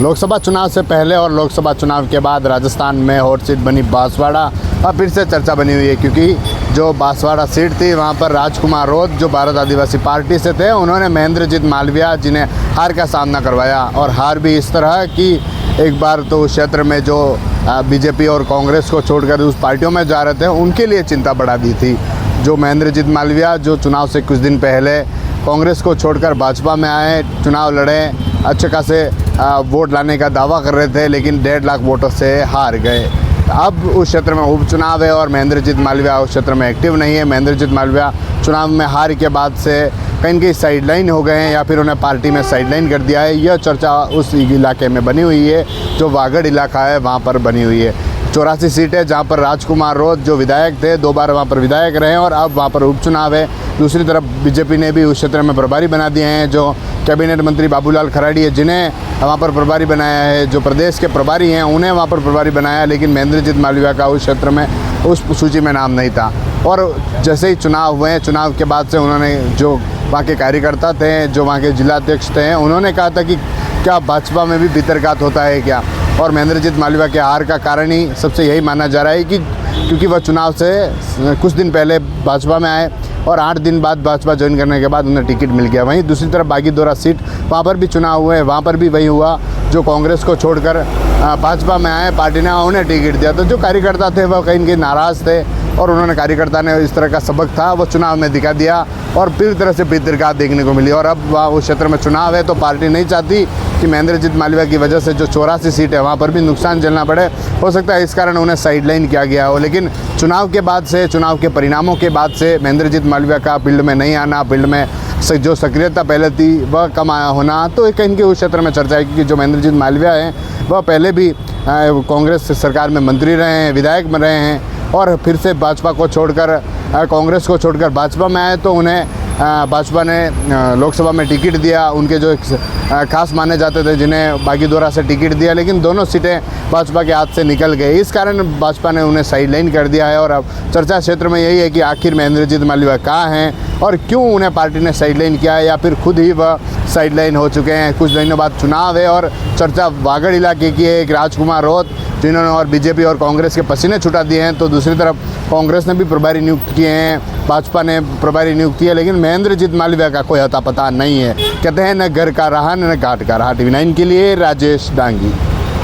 लोकसभा चुनाव से पहले और लोकसभा चुनाव के बाद राजस्थान में हॉट सीट बनी बांसवाड़ा। अब फिर से चर्चा बनी हुई है क्योंकि जो बांसवाड़ा सीट थी वहां पर राजकुमार रोत जो भारत आदिवासी पार्टी से थे, उन्होंने महेंद्रजीत मालविया जिन्हें हार का सामना करवाया। और हार भी इस तरह कि एक बार तो उस क्षेत्र में जो बीजेपी और कांग्रेस को छोड़कर उस पार्टियों में जा रहे थे उनके लिए चिंता बढ़ा दी थी। जो महेंद्रजीत मालविया जो चुनाव से कुछ दिन पहले कांग्रेस को छोड़कर भाजपा में आए, चुनाव लड़े, अच्छे खासे वोट लाने का दावा कर रहे थे, लेकिन 1.5 लाख वोटों से हार गए। अब उस क्षेत्र में उपचुनाव है और महेंद्रजीत मालविया उस क्षेत्र में एक्टिव नहीं है। महेंद्रजीत मालविया चुनाव में हार के बाद से कहीं न कहीं साइडलाइन हो गए हैं या फिर उन्हें पार्टी में साइडलाइन कर दिया है। यह चर्चा उस इलाके में बनी हुई है, जो वागड़ इलाका है वहाँ पर बनी हुई है। 84 सीटें जहाँ पर राजकुमार रोत जो विधायक थे 2 बार वहाँ पर विधायक रहे हैं और अब वहाँ पर उपचुनाव है। दूसरी तरफ बीजेपी ने भी उस क्षेत्र में प्रभारी बना दिए हैं। जो कैबिनेट मंत्री बाबूलाल खराड़ी है जिन्हें वहाँ पर प्रभारी बनाया है, जो प्रदेश के प्रभारी हैं उन्हें वहाँ पर प्रभारी बनाया, लेकिन महेंद्रजीत मालविया का उस क्षेत्र में उस सूची में नाम नहीं था। और जैसे ही चुनाव हुए, चुनाव के बाद से उन्होंने जो वहाँ के कार्यकर्ता थे, जो वहाँ के जिलाध्यक्ष थे, उन्होंने कहा था कि क्या भाजपा में भी भितरघात होता है क्या। और महेंद्रजीत मालविया के हार का कारण ही सबसे यही माना जा रहा है कि क्योंकि वह चुनाव से कुछ दिन पहले भाजपा में आए और 8 दिन बाद भाजपा ज्वाइन करने के बाद उन्हें टिकट मिल गया। वहीं दूसरी तरफ बागीदोरा सीट, वहाँ पर भी चुनाव हुए, वहाँ पर भी वही हुआ। जो कांग्रेस को छोड़कर भाजपा में आए, पार्टी ने उन्हें टिकट दिया। तो जो कार्यकर्ता थे वह कहीं न कहीं नाराज़ थे और उन्होंने कार्यकर्ता ने इस तरह का सबक था वो चुनाव में दिखा दिया और पूरी तरह से भितरघात देखने को मिली। और अब वहाँ उस क्षेत्र में चुनाव है तो पार्टी नहीं चाहती कि महेंद्रजीत मालविया की वजह से जो 84 सीट है वहाँ पर भी नुकसान झेलना पड़े। हो सकता है इस कारण उन्हें साइडलाइन किया गया हो, लेकिन चुनाव के बाद से, चुनाव के परिणामों के बाद से महेंद्रजीत मालविया का फील्ड में नहीं आना, फील्ड में जो सक्रियता पहले थी वह कम आया होना, तो कहीं के उस क्षेत्र में चर्चा है। क्योंकि जो महेंद्रजीत मालविया हैं वह पहले भी कांग्रेस सरकार में मंत्री रहे हैं, विधायक में रहे हैं और फिर से भाजपा को छोड़कर, कांग्रेस को छोड़कर भाजपा में आए तो उन्हें भाजपा ने लोकसभा में टिकट दिया। उनके जो खास माने जाते थे जिन्हें बागीदोरा से टिकट दिया, लेकिन दोनों सीटें भाजपा के हाथ से निकल गई। इस कारण भाजपा ने उन्हें साइडलाइन कर दिया है। और अब चर्चा क्षेत्र में यही है कि आखिर महेंद्रजीत मालविया कहाँ हैं और क्यों उन्हें पार्टी ने साइडलाइन किया है, या फिर खुद ही वह साइडलाइन हो चुके हैं। कुछ दिनों बाद चुनाव है और चर्चा वागड़ इलाके की है। एक राजकुमार रोत जिन्होंने और बीजेपी और कांग्रेस के पसीने छुटा दिए हैं, तो दूसरी तरफ कांग्रेस ने भी प्रभारी नियुक्त किए हैं, भाजपा ने प्रभारी नियुक्त किए, लेकिन महेंद्रजीत मालविया का कोई अता पता नहीं है। कहते हैं न घर का रहा न घाट का रहा। TV9 के लिए राजेश डांगी।